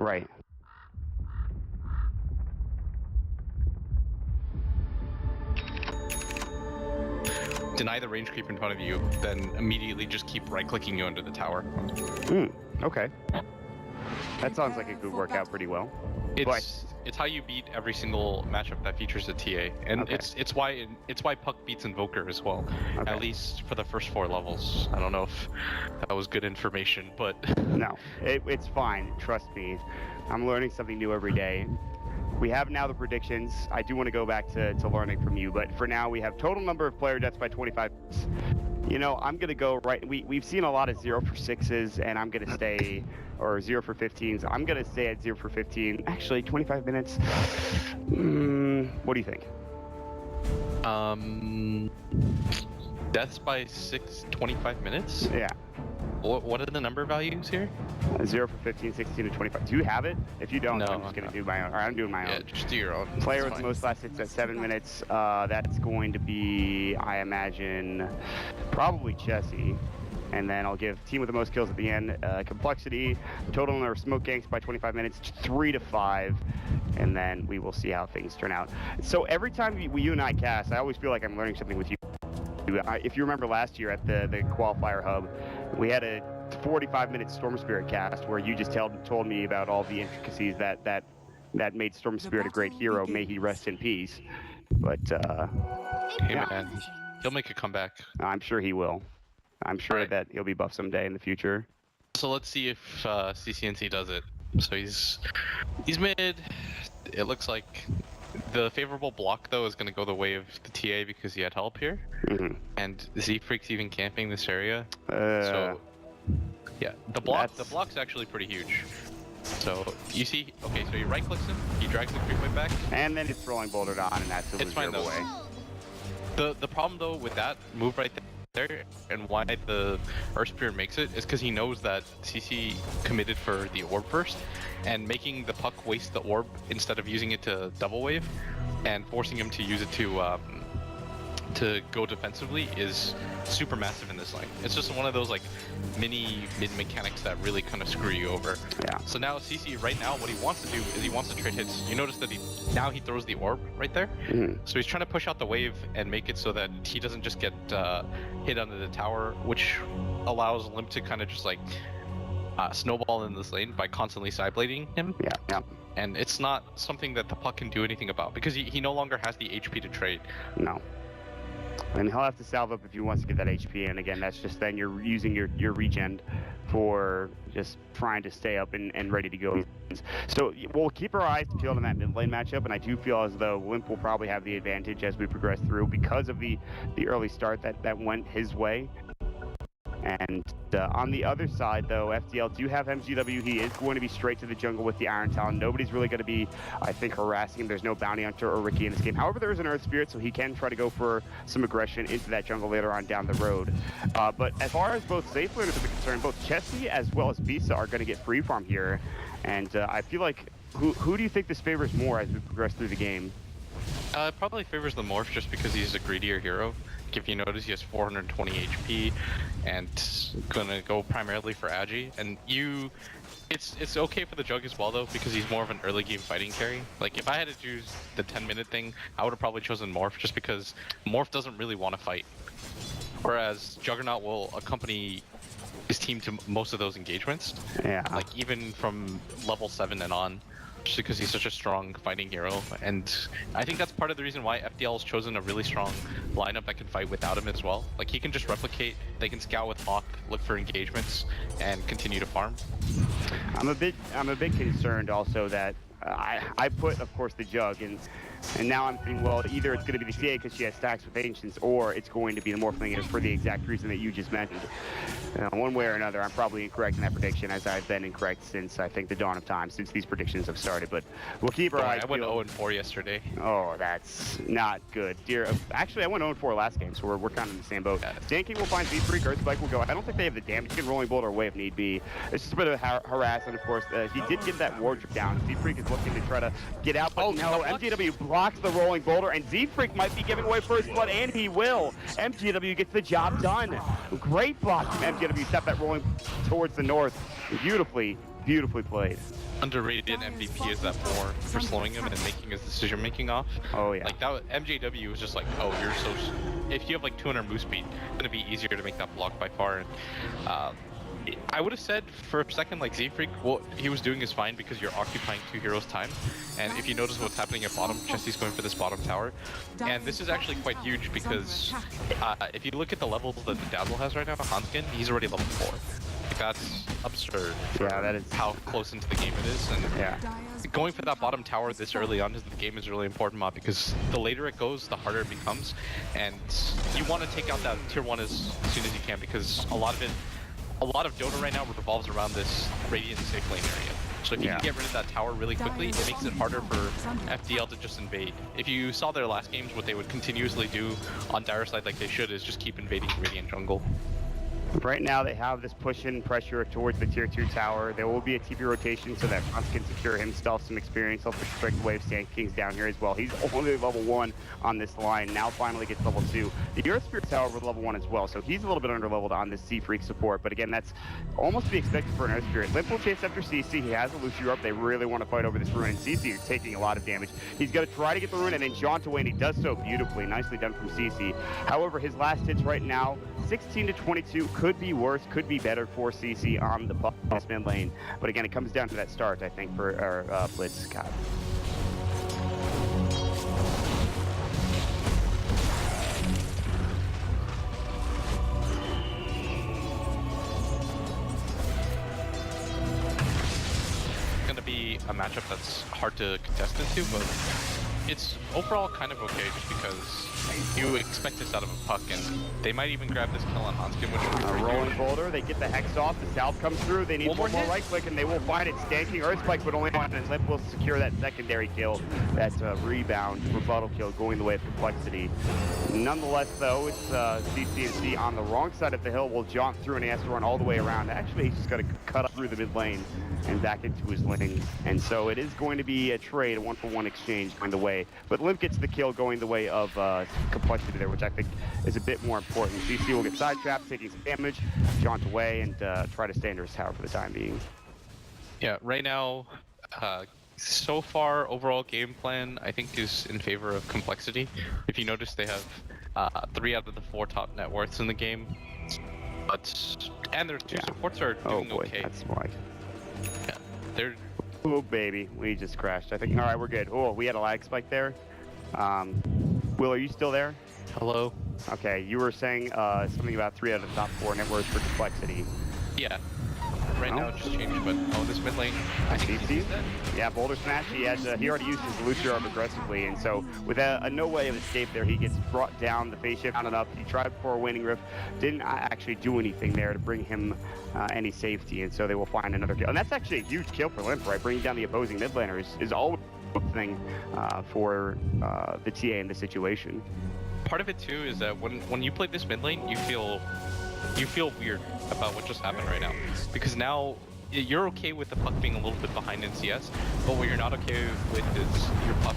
Right. Deny the range creep in front of you, then immediately just keep right-clicking you under the tower. Okay. That sounds like it could work out pretty well. It's how you beat every single matchup that features a TA, and Okay. it's why Puck beats Invoker as well. Okay. At least for the first 4 levels. I don't know if that was good information, but No, it's fine. Trust me. I'm learning something new every day. We have now the predictions. I do want to go back to learning from you, but for now we have total number of player deaths by 25. You know, I'm going to go right. We've seen a lot of 0 for 6s, and I'm going to stay, or 0 for 15s. I'm going to stay at 0 for 15. Actually, 25 minutes. What do you think? Deaths by 25 minutes? Yeah. What are the number values here? 0 for 15, 16 to 25. Do you have it? If you don't, No, I'm just going to do my own. Or I'm doing my Yeah, own. just do your own. Player It's with the fine. most last hits at 7 minutes. That's going to be, I imagine, probably Chessie. And then I'll give team with the most kills at the end. compLexity, total number of smoke ganks by 25 minutes, 3 to 5. And then we will see how things turn out. So every time you and I cast, I always feel like I'm learning something with you. If you remember last year at the qualifier hub, we had a 45-minute Storm Spirit cast where you just told me about all the intricacies that made Storm Spirit a great hero. May he rest in peace. But Hey yeah. man, he'll make a comeback. I'm sure he will. I'm sure Right. that he'll be buffed someday in the future. So let's see if CCNC does it. So he's mid. It looks like the favorable block though is going to go the way of the TA because he had help here, and Z-Freak's even camping this area. So yeah, the block's actually pretty huge. So you see, okay, so he right clicks him, he drags the creep way back, and then it's rolling bouldered on, and that's it's fine though. away. The problem though with that move right there, and why the Earth Spirit makes it, is because he knows that CC committed for the orb first, and making the Puck waste the orb instead of using it to double wave, and forcing him to use it to go defensively is super massive in this lane. It's just one of those like mini mid mechanics that really kind of screw you over. Yeah. So now CC right now what he wants to do is he wants to trade hits. You notice that he throws the orb right there. So he's trying to push out the wave and make it so that he doesn't just get hit under the tower, which allows Limp to kind of just like snowball in this lane by constantly sideblading him. Yeah. And it's not something that the Puck can do anything about because he no longer has the HP to trade. No. And he'll have to salve up if he wants to get that HP, and again, that's just then you're using your regen for just trying to stay up and ready to go. So we'll keep our eyes peeled on that mid lane matchup, and I do feel as though Limp will probably have the advantage as we progress through because of the early start that went his way. And on the other side, though, FDL do have MGW. He is going to be straight to the jungle with the Iron Talon. Nobody's really going to be, I think, harassing him. There's no Bounty Hunter or Ricky in this game. However, there is an Earth Spirit, so he can try to go for some aggression into that jungle later on down the road. But as far as both safe laners are concerned, both Chessie as well as Bisa are going to get free farm here. And I feel like, who do you think this favors more as we progress through the game? It probably favors the Morph just because he's a greedier hero. If you notice, he has 420 HP and gonna go primarily for Agi. And it's okay for the Jug as well though, because he's more of an early game fighting carry. Like if I had to choose the 10-minute thing, I would have probably chosen Morph just because Morph doesn't really want to fight. Whereas Juggernaut will accompany his team to most of those engagements. Yeah. Like even from level 7 and on. Just because he's such a strong fighting hero, and I think that's part of the reason why FDL has chosen a really strong lineup that can fight without him as well. Like he can just replicate, they can scout with Hawk, look for engagements, and continue to farm. I'm a bit concerned also that I put, of course, the Jug, and now I'm thinking, well, either it's going to be the TA because she has stacks with Ancients, or it's going to be the Morphling for the exact reason that you just mentioned. One way or another, I'm probably incorrect in that prediction, as I've been incorrect since, I think, the dawn of time, since these predictions have started. But we'll keep our eyes peeled. I went 0-4 yesterday. Oh, that's not good. Actually, I went 0-4 last game, so we're kind of in the same boat. Sand King will find Z-Freak, Earthspike will go. I don't think they have the damage. You can Rolling Boulder away if need be. It's just a bit of harassment, of course. He did get that wardrip down. Z-Freak is looking to try to get out, but no, MGW blocks the Rolling Boulder, and Z-Freak might be giving away first blood, and he will. MGW gets the job done. Great block from MGW. Step that rolling towards the north beautifully. Beautifully played. Underrated MVP is that more for slowing him and making his decision making off. Oh yeah. Like that MJW was just like, oh, you're so. If you have like 200 move speed, it's gonna be easier to make that block by far. And I would have said for a second like Z-Freak, what he was doing is fine because you're occupying 2 heroes' time. And if you notice what's happening at bottom, Jesse's going for this bottom tower. And this is actually quite huge because if you look at the levels that the Dazzle has right now, Hanskin, he's already level 4. Like that's absurd. Yeah, that is how close into the game it is. And yeah. Going for that bottom tower this early on into the game is really important, Mod, because the later it goes, the harder it becomes. And you want to take out that tier 1 as soon as you can, because a lot of Dota right now revolves around this Radiant safe lane area. So if you can get rid of that tower really quickly, it makes it harder for FDL to just invade. If you saw their last games, what they would continuously do on Dire side like they should is just keep invading Radiant jungle. Right now they have this push-in pressure towards the tier 2 tower. There will be a TP rotation so that Franz can secure himself some experience. He'll push straight the wave. Sand King's down here as well. He's only level 1 on this line. Now finally gets level 2. The Earth Spirit tower with level 1 as well, so he's a little bit under-leveled on this Z-Freak support. But again, that's almost to be expected for an Earth Spirit. Limp will chase after CC. He has a Lucio up. They really want to fight over this rune, and CC is taking a lot of damage. He's going to try to get the rune and then jaunt away, and he does so beautifully. Nicely done from CC. However, his last hits right now, 16 to 22, could be worse, could be better for CC on the mid lane. But again, it comes down to that start, I think, for our Blitz. God. It's gonna be a matchup that's hard to contest into, but it's overall kind of okay just because you expect this out of a puck, and they might even grab this kill on Hanskin, which would be rolling boulder, they get the Hex off, the Salve comes through, they need one more right click, and they will find it. Stanking Earth Spike, but only one, and Limp will secure that secondary kill. That's a rebound, rebuttal kill going the way of compLexity. Nonetheless, though, it's CC&C on the wrong side of the hill, will jaunt through and he has to run all the way around. Actually, he's just got to cut up through the mid lane and back into his lane. And so it is going to be a trade, a 1-for-1 exchange going the way. But Limp gets the kill going the way of compLexity there, which I think is a bit more important. CC will get sidetrapped, taking some damage, jaunt away, and try to stay under his tower for the time being. Yeah, right now, so far, overall game plan, I think, is in favor of compLexity. If you notice, they have 3 out of the 4 top net worths in the game. And their 2 supports are doing okay. That's why. Yeah, they're... Oh, baby, we just crashed. I think, all right, we're good. Oh, we had a lag spike there. Will, are you still there? Hello? Okay, you were saying something about 3 out of the top 4 net worths for compLexity. Yeah. Right now it just changed, but this mid lane, I think he's dead. Yeah, Boulder Smash, he already used his Lucio aggressively, and so with a no way of escape there, he gets brought down, the phase shift down and up. He tried for a waning rift, didn't actually do anything there to bring him any safety, and so they will find another kill. And that's actually a huge kill for Limp, right? Bringing down the opposing mid laner is always a good thing for the TA in this situation. Part of it too is that when you play this mid lane, you feel weird about what just happened right now, because now you're okay with the puck being a little bit behind in CS, but what you're not okay with is your puck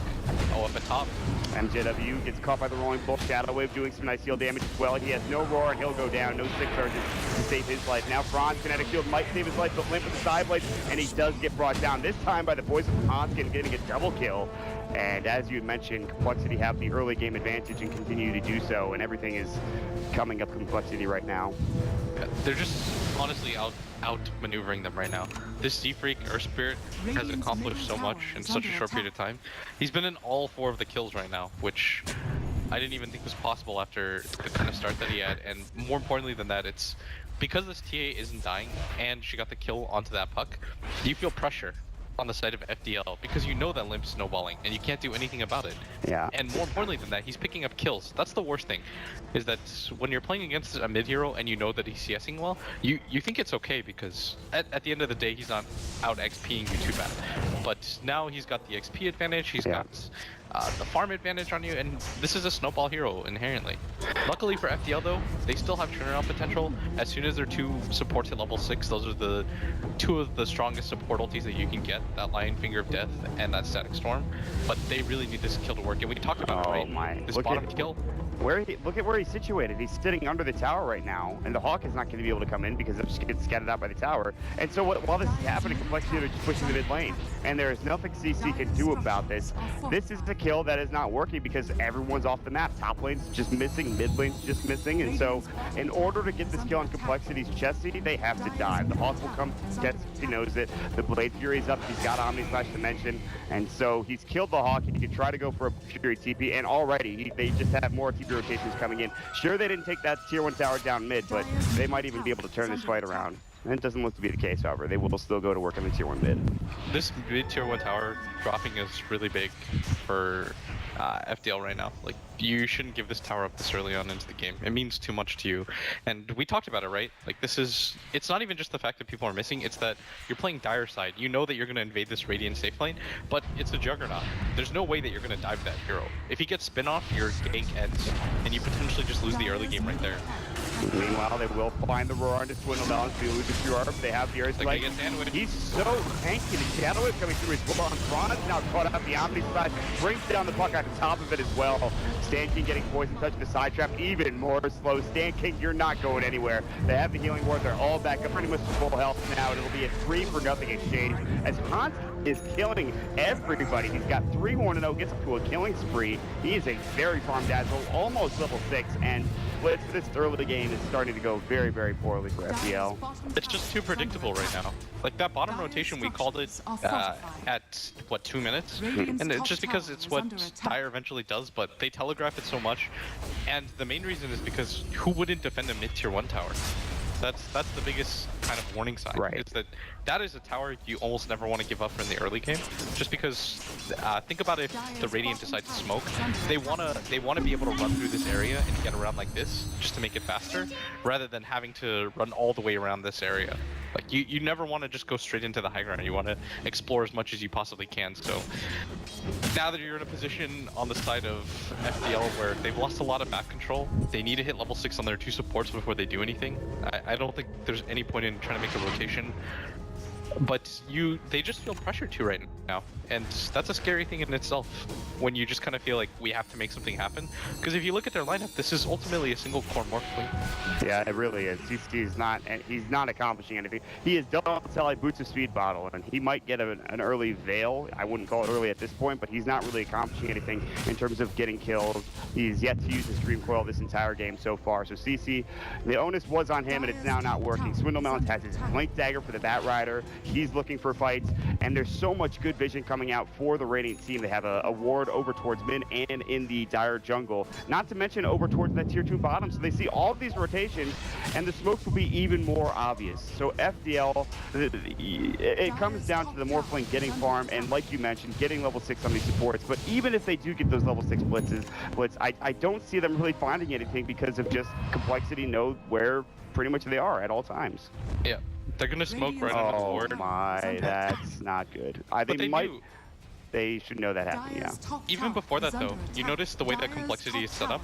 up at top. MJW gets caught by the rolling bolt. Shadow Wave doing some nice heal damage as well. He has no roar and he'll go down. No 6 charges to save his life. Now Franz, kinetic shield might save his life, but Limp with the side blade, and he does get brought down. This time by the boys of Hanskin, getting a double kill. And as you mentioned, compLexity have the early game advantage and continue to do so, and everything is coming up compLexity right now. They're just honestly out-maneuvering them right now. This Z-Freak, Earth Spirit, has accomplished so much in such a short period of time. He's been in all 4 of the kills right now, which I didn't even think was possible after the kind of start that he had. And more importantly than that, it's because this TA isn't dying and she got the kill onto that puck, you feel pressure on the side of FDL because you know that Limp's snowballing and you can't do anything about it. Yeah. And more importantly than that, he's picking up kills. That's the worst thing, is that when you're playing against a mid hero and you know that he's CSing well, you think it's okay because at the end of the day, he's not out XPing you too bad. But now he's got the XP advantage, he's got the farm advantage on you, and this is a snowball hero inherently. Luckily for FDL though, they still have turnaround potential. As soon as their 2 supports at level 6, those are the 2 of the strongest support ultis that you can get, that Lion Finger of Death and that Static Storm. But they really need this kill to work, and we talked about it, right? My. This bottom kill, look at where he's situated. He's sitting under the tower right now, and the Hawk is not going to be able to come in because it just gets scattered out by the tower. And so while this is happening, compLexity are just pushing the mid lane, and there is nothing CC can do about this. This is the kill that is not working because everyone's off the map. Top lane's just missing, mid lane's just missing, and so in order to get this kill on compLexity's chesty, they have to dive. The Hawk will come, he knows it. The Blade Fury's up, he's got Omni Slash Dimension, and so he's killed the Hawk, and he can try to go for a Fury TP, and already they just have more TP rotations coming in. Sure, they didn't take that tier 1 tower down mid, but they might even be able to turn this fight around. And it doesn't look to be the case, however. They will still go to work on the tier 1 mid. This mid tier 1 tower dropping is really big for FDL right now. Like, you shouldn't give this tower up this early on into the game. It means too much to you. And we talked about it, right? Like, it's not even just the fact that people are missing, it's that you're playing Dire side. You know that you're going to invade this Radiant safe lane, but it's a Juggernaut. There's no way that you're going to dive that hero. If he gets spin off, your gank ends, and you potentially just lose the early game right there. Meanwhile, they will find the roar into Swindle Balance. They lose the QR. They have the air strike. He's so tanky. The Shadow Whip coming through his well. Thrawn's now caught up. The Omni Slash brings down the puck on top of it as well. Stan King getting poison touch in the side trap. Even more slow. Stan King, you're not going anywhere. They have the healing ward. They're all back up pretty much to full health now. And it'll be a 3-for-0 exchange as Hans is killing everybody. He's got 3 1-0, gets up to a killing spree. He is a very farmed asshole, almost level 6, and Blitz this early game is starting to go very, very poorly for FPL. It's just too predictable right now. Like, that bottom rotation, we called it at, what, 2 minutes? And it's just because it's what Dire eventually does, but they telegraph it so much. And the main reason is because who wouldn't defend a mid-tier 1 tower? That's the biggest kind of warning sign. Right. It's that is a tower you almost never want to give up in the early game, just because think about if the Radiant decides to smoke, they wanna be able to run through this area and get around like this just to make it faster, rather than having to run all the way around this area. Like, you never want to just go straight into the high ground. You want to explore as much as you possibly can. So now that you're in a position on the side of FDL where they've lost a lot of map control, they need to hit level 6 on their 2 supports before they do anything. I don't think there's any point in trying to make a rotation. But they just feel pressured to right now, and that's a scary thing in itself, when you just kind of feel like we have to make something happen. Because if you look at their lineup, this is ultimately a single core morph lane. Yeah, it really is. He's not accomplishing anything. He is Delta Boots of Speed Bottle, and he might get an early Veil. I wouldn't call it early at this point, but he's not really accomplishing anything in terms of getting kills. He's yet to use his Dream Coil this entire game so far. So CC, the onus was on him, and it's now not working. Swindle Melons has his Blink Dagger for the Bat Rider. He's looking for fights, and there's so much good vision coming out for the Radiant team. They have a ward over towards mid and in the Dire jungle, not to mention over towards that tier 2 bottom. So they see all of these rotations, and the smokes will be even more obvious. So FDL, it comes down to the Morph lane getting farm, and like you mentioned, getting level 6 on these supports. But even if they do get those level 6 blitz, I don't see them really finding anything because of just compLexity know where pretty much they are at all times. Yeah. They're gonna smoke right on the ward. Oh my, that's not good. They should know that happened, yeah. Even before that though, you notice the way that compLexity is set up?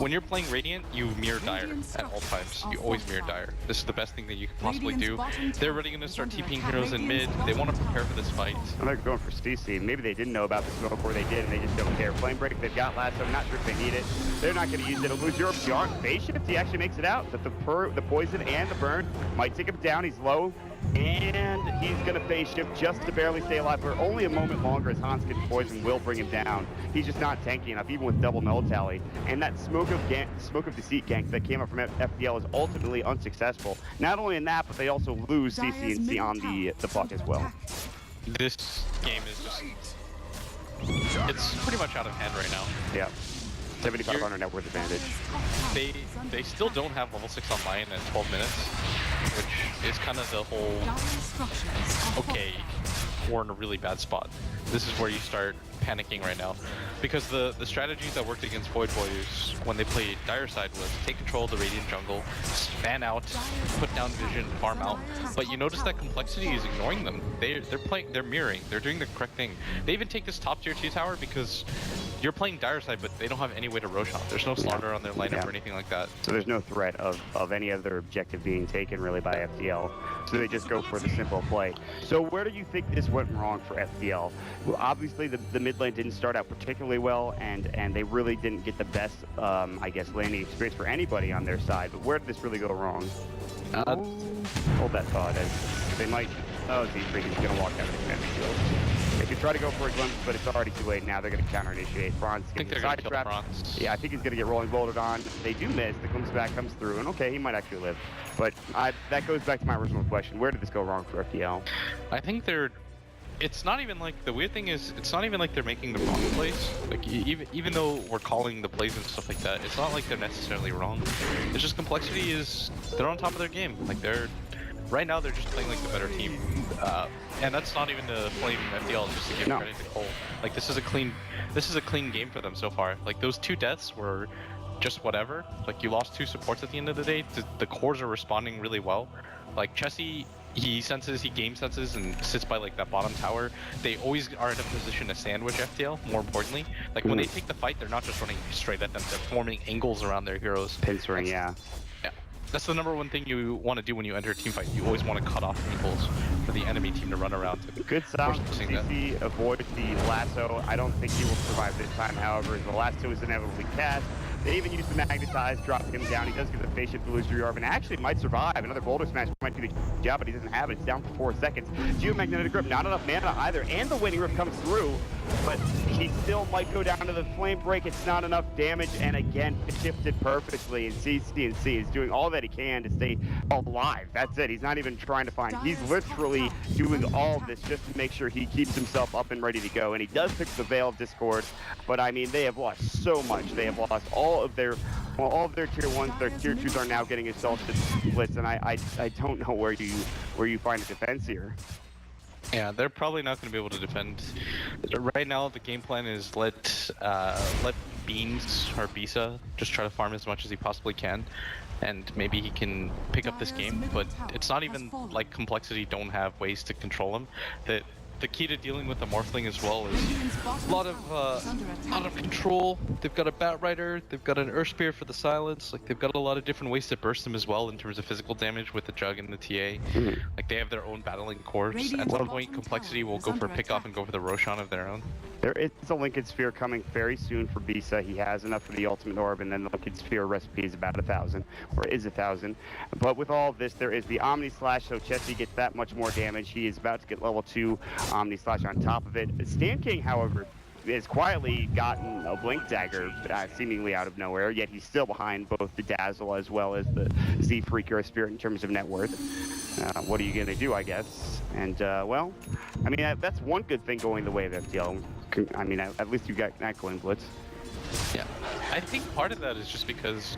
When you're playing Radiant, you mirror Dire at all times. You always mirror Dire. This is the best thing that you could possibly do. They're already going to start TPing heroes in mid. They want to prepare for this fight. And they're going for CC. Maybe they didn't know about the smoke, or they did and they just don't care. Flame Break they've got last, so I'm not sure if they need it. They're not going to use it. It'll lose Europe beyond phase shift. He actually makes it out, but the poison and the burn might take him down. He's low. And he's going to phase shift just to barely stay alive for only a moment longer as Hans gets poison will bring him down. He's just not tanky enough, even with double null tally. And that smoke of deceit gank that came up from FDL is ultimately unsuccessful. Not only in that, but they also lose CC on the puck as well. This game is just... it's pretty much out of hand right now. Yeah. 7,500 net worth advantage. They still don't have level 6 online at 12 minutes, which is kind of the whole, okay, we're in a really bad spot. This is where you start panicking right now. Because the strategies that worked against Void Boys when they played Dire side was take control of the Radiant jungle, fan out, put down vision, farm out. But you notice that compLexity is ignoring them. They're mirroring, they're doing the correct thing. They even take this top tier 2 tower because you're playing Dire side, but they don't have any way to Roshan. There's no slaughter on their lineup or anything like that. So there's no threat of any other objective being taken really by FDL. So they just go for the simple play. So where do you think this went wrong for FDL? Well, obviously the mid lane didn't start out particularly well, and they really didn't get the best, I guess, landing experience for anybody on their side. But where did this really go wrong? Hold that thought, as they might. Oh, Z-Freak is going to walk out of the command field. They could try to go for a glimpse, but it's already too late. Now they're going to counter-initiate. Franz gets a side trap. Yeah, I think he's going to get rolling bolted on. They do miss. The glimpse back comes through, and okay, he might actually live. But that goes back to my original question. Where did this go wrong for FPL? I think it's not even like, the weird thing is, it's not even like they're making the wrong plays. Like, even though we're calling the plays and stuff like that, it's not like they're necessarily wrong. It's just complexity is, they're on top of their game. Like, right now they're just playing like the better team. And that's not even to blame FDL, just to give credit to Cole. Like, this is a clean game for them so far. Like, those 2 deaths were just whatever. Like, you lost 2 supports at the end of the day. The cores are responding really well. Like, Chessie, he game senses and sits by like that bottom tower. They always are in a position to sandwich FTL, more importantly. Like when they take the fight, they're not just running straight at them, they're forming angles around their heroes. Pincering, yeah. That's the #1 thing you want to do when you enter a team fight. You always want to cut off angles for the enemy team to run around. Good sound. CC avoids the lasso. I don't think he will survive this time, however. The lasso is inevitably cast. They even use the magnetize, dropping him down. He does get the face shift illusory orb and actually might survive. Another boulder smash might do the job, but he doesn't have it. It's down for 4 seconds. Geomagnetic grip, not enough mana either, and the winning rip comes through, but he still might go down to the flame break. It's not enough damage, and again, shifted perfectly. And CNC is doing all that he can to stay alive. That's it. He's not even trying to find. He's literally doing all of this just to make sure he keeps himself up and ready to go. And he does pick the Veil of Discord, but I mean, they have lost so much. They have lost all of their tier 1s, their tier 2s are now getting assaulted splits, and I don't know where you find a defense here. Yeah, they're probably not going to be able to defend. Right now, the game plan is let Beans or Bisa just try to farm as much as he possibly can, and maybe he can pick up this game. But it's not even like complexity don't have ways to control him. The key to dealing with the Morphling as well is a lot of control. They've got a Bat Rider, they've got an Earth Spear for the silence. Like, they've got a lot of different ways to burst them as well in terms of physical damage with the Jug and the TA. Like, they have their own battling corpse. At some point, complexity will go for a pick off and go for the Roshan of their own. There is a Lincoln Sphere coming very soon for Bisa. He has enough for the ultimate orb, and then the Lincoln Sphere recipe is about 1,000, or is 1,000. But with all of this, there is the Omni Slash, so Chessie gets that much more damage. He is about to get level 2 Omni Slash on top of it. Stan King, however, has quietly gotten a Blink Dagger seemingly out of nowhere, yet he's still behind both the Dazzle as well as the Z-Freaker Spirit in terms of net worth. What are you going to do, I guess? And, well, I mean, that's one good thing going the way of FTL. I mean, at least you got that going blitz. Yeah, I think part of that is just because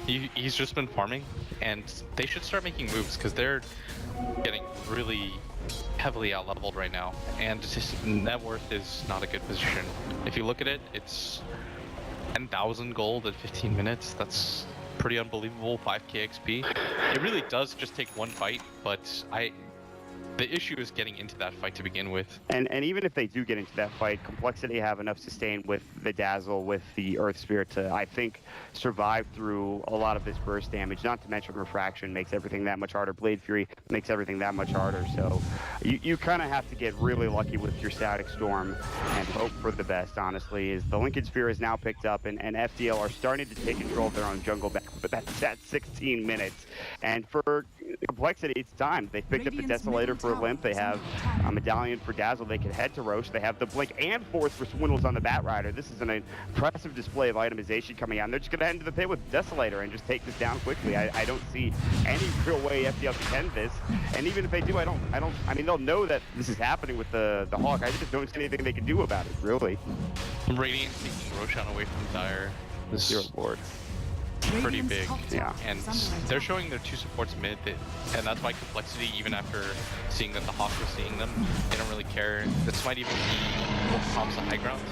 he's just been farming, and they should start making moves because they're getting really heavily out-leveled right now, and just net worth is not a good position. If you look at it, it's 10,000 gold at 15 minutes. That's pretty unbelievable, 5k XP. It really does just take one fight, but the issue is getting into that fight to begin with. And even if they do get into that fight, complexity have enough sustain with the Dazzle, with the Earth Spirit to, I think, survive through a lot of this burst damage. Not to mention Refraction makes everything that much harder. Blade Fury makes everything that much harder. So you kind of have to get really lucky with your Static Storm and hope for the best, honestly. Is the Lincoln Sphere is now picked up, and FDL are starting to take control of their own jungle back, but that's at 16 minutes. And for complexity, it's time. They picked up the Desolator for a limp. They have a Medallion for Dazzle. They can head to Roche. They have the Blink and Force for Swindles on the Bat Rider. This is an impressive display of itemization coming out. And they're just going to head into the pit with Desolator and just take this down quickly. I don't see any real way FDL can end this. And even if they do, I mean, they'll know that this is happening with the Hawk. I just don't see anything they can do about it, really. Radiant taking Roshan away from Dire. This Zero board. Pretty big, yeah. And they're showing their 2 supports mid, and that's why complexity, even after seeing that the Hawk was seeing them, they don't really care. This might even be what prompts the high grounds.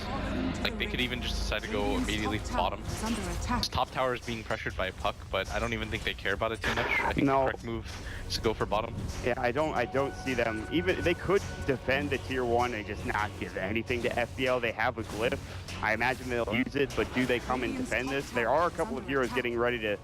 Like, they could even just decide to go immediately to bottom. This top tower is being pressured by a puck, but I don't even think they care about it too much. I think the correct move to go for bottom. Yeah, I don't see them. Even they could defend the tier 1 and just not give anything to FDL. They have a glyph. I imagine they'll use it, but do they come and defend this? There are a couple of heroes getting ready to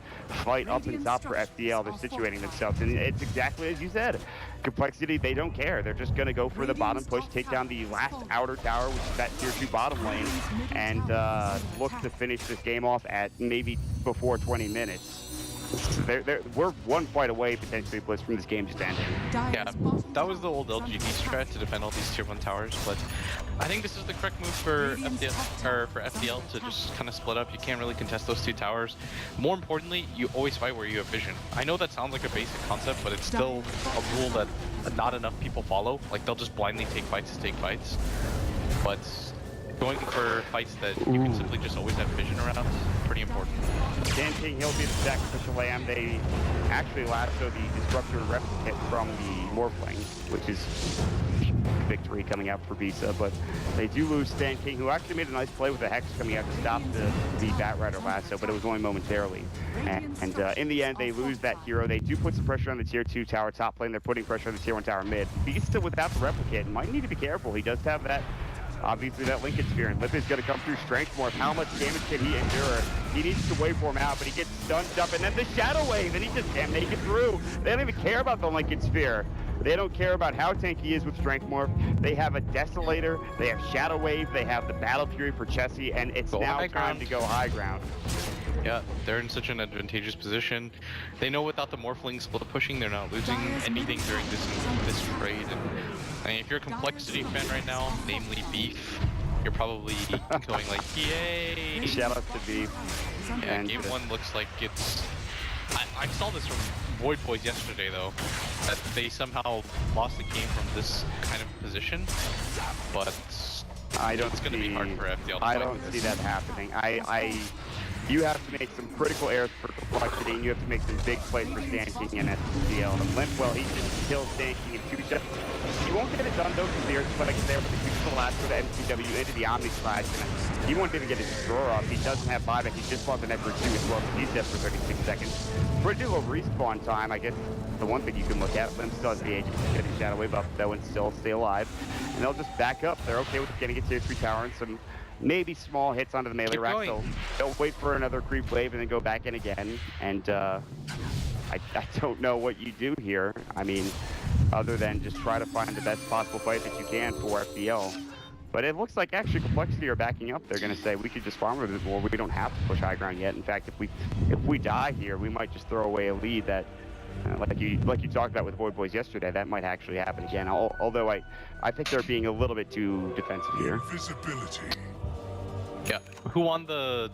fight up and top for FDL. They're situating themselves, and it's exactly as you said. compLexity, they don't care. They're just going to go for the bottom push, take down the last outer tower, which is that tier 2 bottom lane, and look to finish this game off at maybe before 20 minutes. We're one fight away potentially, Bliss, from this game just ending. Yeah, that was the old LGD strat to defend all these tier 1 towers, but I think this is the correct move for FDL to just kind of split up. You can't really contest those 2 towers. More importantly, you always fight where you have vision. I know that sounds like a basic concept, but it's still a rule that not enough people follow. Like, they'll just blindly take fights to take fights. But going for fights that you can simply just always have vision around, pretty important. Dan King, he'll be the sacrificial lamb. They actually lasso the Disruptor replicate from the Morphling, which is victory coming out for Visa, but they do lose Stan King, who actually made a nice play with the Hex coming out to stop the Batrider lasso, but it was only momentarily. And in the end, they lose that hero. They do put some pressure on the tier 2 tower top lane. They're putting pressure on the tier 1 tower mid. Visa, without the replicate, might need to be careful. He does have that. Obviously, that Lincoln Sphere, and Lip is going to come through strength more. How much damage can he endure? He needs to waveform out, but he gets stunned up, and then the Shadow Wave, and he just can't make it through. They don't even care about the Lincoln Sphere. They don't care about how tanky he is with Strength Morph. They have a Desolator, they have Shadow Wave, they have the Battle Fury for Chessie, and it's now time to go high ground. Yeah, they're in such an advantageous position. They know without the Morphling split pushing, they're not losing anything during this trade. And I mean, if you're a compLexity fan right now, namely Beef, you're probably going like, yay! Shout out to Beef. Yeah, and game 1 looks like it's... I saw this from Void Boys yesterday, though, that they somehow lost the game from this kind of position, but it's going to be hard for FDL to I don't see that happening. You have to make some critical errors for compLexity, and you have to make some big plays for Stan King and FDL. And Limpwell, he just kills Stan King in 2 shots. He won't get it done, though, because the Earthquake there with the beautiful last for the MCW into the Omni Slash. And he won't even get his destroyer off. He doesn't have buyback. He just bought the net for 2 as well, so he's dead for 36 seconds. Pretty low respawn time, I guess. The one thing you can look at, Limp still has the age of getting Shadow Wave up, though, and still stay alive. And they'll just back up. They're okay with getting a tier 3 tower and some maybe small hits onto the melee rack. They'll wait for another creep wave and then go back in again. And I don't know what you do here. I mean, other than just try to find the best possible fight that you can for FDL. But it looks like actually compLexity are backing up. They're going to say we could just farm a bit more. We don't have to push high ground yet. In fact, if we die here, we might just throw away a lead that, like you talked about with Void Boys yesterday, that might actually happen again. Although I think they're being a little bit too defensive here. Invisibility. Yeah. Who won the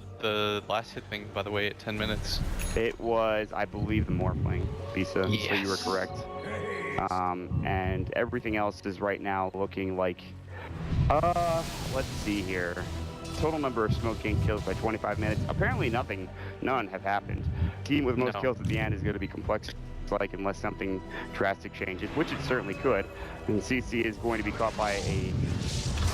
last hit thing, by the way, at 10 minutes? It was, I believe, the Morphling, Visa, yes. So you were correct. And everything else is right now looking like, let's see here. Total number of Smoke King kills by 25 minutes. Apparently none have happened. Team with most kills at the end is going to be compLexity, like, unless something drastic changes, which it certainly could. And CC is going to be caught by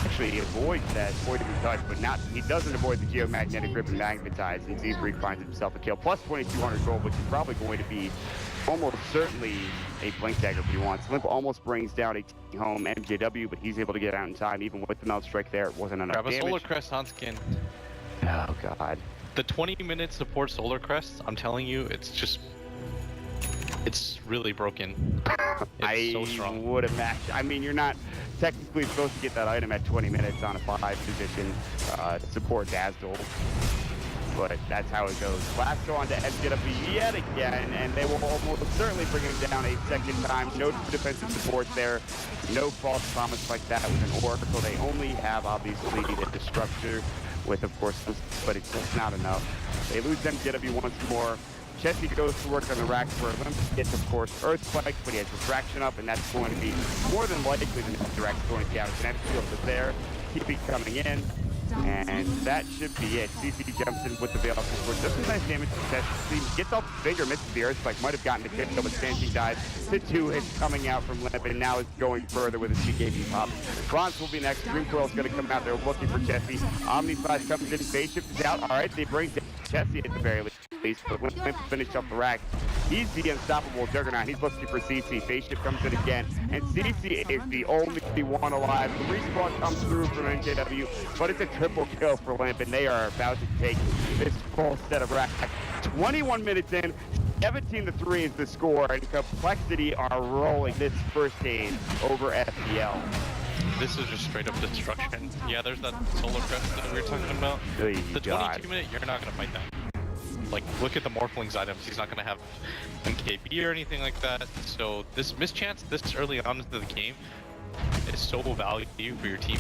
actually he avoids that poison touch, but not, he doesn't avoid the geomagnetic grip and magnetize, and Z-Freak finds himself a kill. Plus 2,200 gold, which is probably going to be almost certainly a blink dagger if he wants. Limp almost brings down a home MJW, but he's able to get out in time. Even with the mount strike there, it wasn't enough damage. Grab a Solar Crest on skin. Oh god. The 20-minute support Solar Crest, I'm telling you, it's really broken. It's so strong. Would imagine. I mean, you're not technically supposed to get that item at 20 minutes on a 5 position support Dazzle, but that's how it goes. Lasso onto MJW yet again, and they will almost certainly bring him down a second time. No defensive support there, no false promise like that with an Oracle. They only have, obviously, the Disruptor with, of course, but it's just not enough. They lose MJW once more. Chessie goes to work on the rack for Olymp. Gets, of course, Earthquake, but he has Refraction up, and that's going to be more than likely the next direct going to get out. Kinetic Field is there. TP coming in, and that should be it. CC jumps in with the Veil for just a nice damage to Chessie. Gets off the finger, misses the Earthquake, might have gotten the kill, but Stanky dies. The 2 hits coming out from Limp, and now is going further with his CKB pop. Bronze will be next. Dream Coil's going to come out there looking for Chessie. Omni Slash comes in, Phase Shift is out. All right, they bring down Chessie at the very least, but Limp finished up the rack. He's the unstoppable juggernaut. He's looking for CC. Phase shift comes in again, and CC is the only one alive. The respawn comes through from NJW, but it's a triple kill for Limp, and they are about to take this full set of racks. 21 minutes in, 17-3 is the score, and compLexity are rolling this first game over FPL. This is just straight up destruction. Yeah, there's that solar crest that we were talking about. Oh, The 22-minute, you're not gonna fight that. Like, look at the Morphling's items. He's not gonna have MKB or anything like that. So this mischance this early on into the game is so valuable for your team.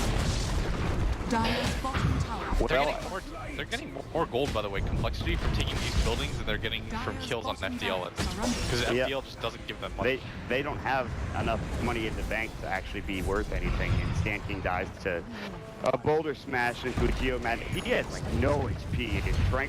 They're getting more gold, by the way, compLexity from taking these buildings, and they're getting from kills on FDL at this point, because FDL just doesn't give them money. They don't have enough money in the bank to actually be worth anything, and Stan King dies to a boulder smash into a Geomat. He has like no HP.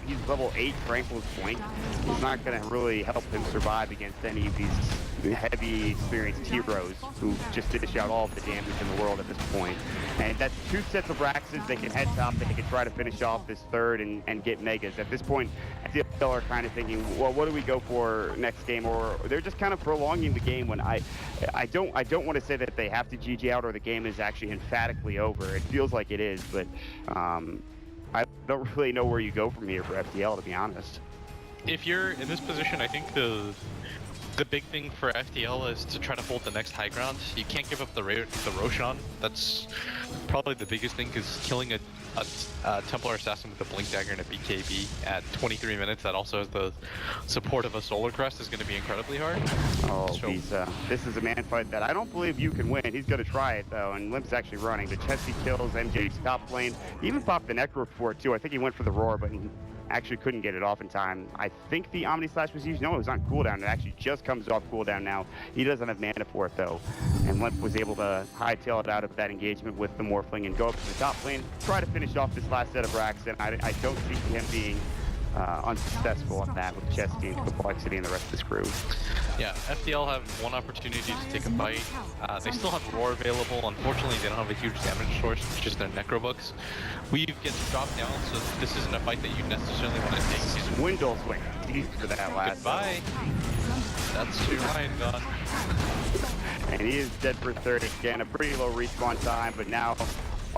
He's level 8 Franklin's point. He's not going to really help him survive against any of these heavy experienced heroes who just dish out all of the damage in the world at this point. And that's 2 sets of Raxes. They can head top. They can try to finish off this third and get Megas. At this point, FPL are kind of thinking, well, what do we go for next game? Or they're just kind of prolonging the game when I don't want to say that they have to GG out or the game is actually emphatically over. It feels like it is, but I don't really know where you go from here for FPL, to be honest. If you're in this position, I think the big thing for FTL is to try to hold the next high ground. You can't give up the Roshan. That's probably the biggest thing, because killing a Templar Assassin with a Blink Dagger and a BKB at 23 minutes that also has the support of a Solar Crest is going to be incredibly hard. Oh, this is a man fight that I don't believe you can win. He's going to try it, though, and Limp's actually running. The Chesty kills MJ's top lane. He even popped the Necro for it, too. I think he went for the Roar, but he actually couldn't get it off in time. I think the Omni Slash was used. No, it was on cooldown. It actually just comes off cooldown now. He doesn't have mana for it, though. And Limp was able to hightail it out of that engagement with the Morphling and go up to the top lane, try to finish off this last set of racks, and I don't see him being unsuccessful on that with Chesty and compLexity and the rest of this crew. Yeah, FDL have one opportunity to take a bite. They still have Roar available. Unfortunately, they don't have a huge damage source, which is their Necrobooks. Weave gets dropped down, so this isn't a fight that you necessarily want to take. Window's went deep for that last. Goodbye. That's your line gone. And he is dead for 30. Again, a pretty low respawn time, but now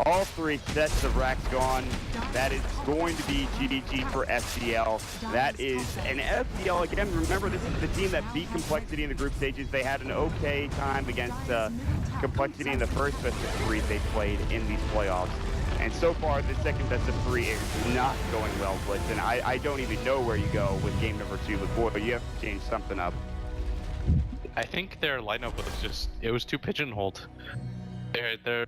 all 3 sets of racks gone. That is going to be GG for FDL. That is an FDL, again, remember this is the team that beat compLexity in the group stages. They had an okay time against compLexity in the first best of 3 they played in these playoffs. And so far, the second best of 3 is not going well, Blitz. And I don't even know where you go with game number 2, but boy, you have to change something up. I think their lineup was just, it was too pigeonholed. They're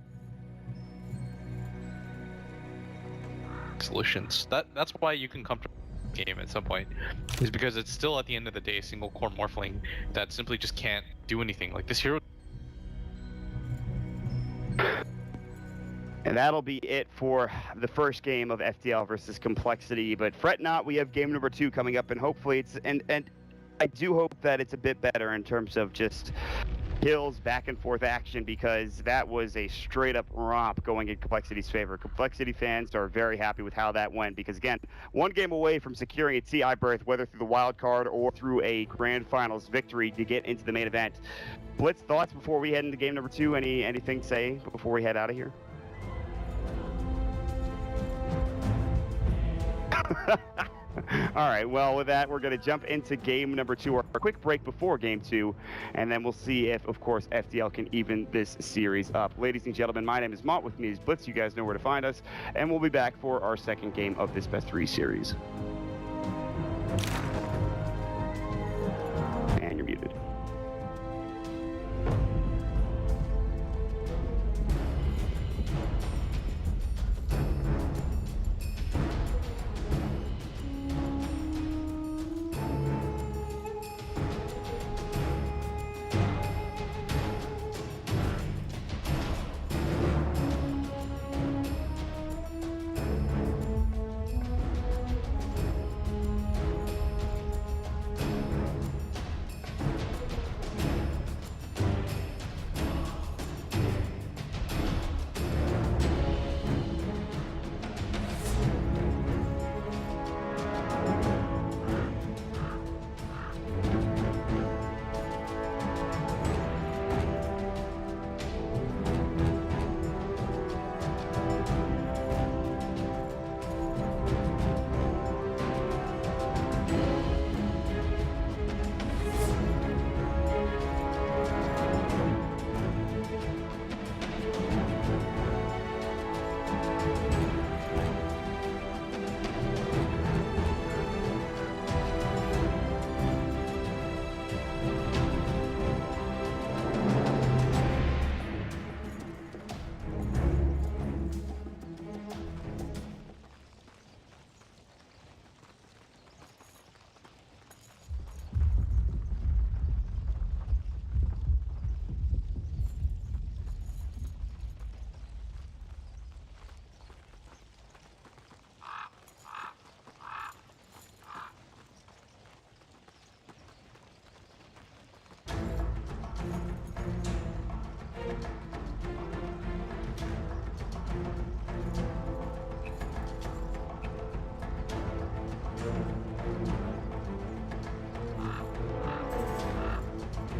solutions. That's why you can come to the game at some point, is because it's still at the end of the day a single core Morphling that simply just can't do anything. Like this hero. And that'll be it for the first game of FTL versus compLexity. But fret not, we have game number 2 coming up, and hopefully it's and I do hope that it's a bit better in terms of just kills, back and forth action, because that was a straight up romp going in compLexity's favor. compLexity fans are very happy with how that went, because again, 1 game away from securing a TI berth, whether through the wild card or through a grand finals victory to get into the main event. Blitz, thoughts before we head into game number 2? Anything to say before we head out of here? All right, well, with that, we're going to jump into game number 2, or a quick break before game 2, and then we'll see if, of course, FDL can even this series up. Ladies and gentlemen, my name is Mott. With me is Blitz. You guys know where to find us, and we'll be back for our second game of this best 3 series.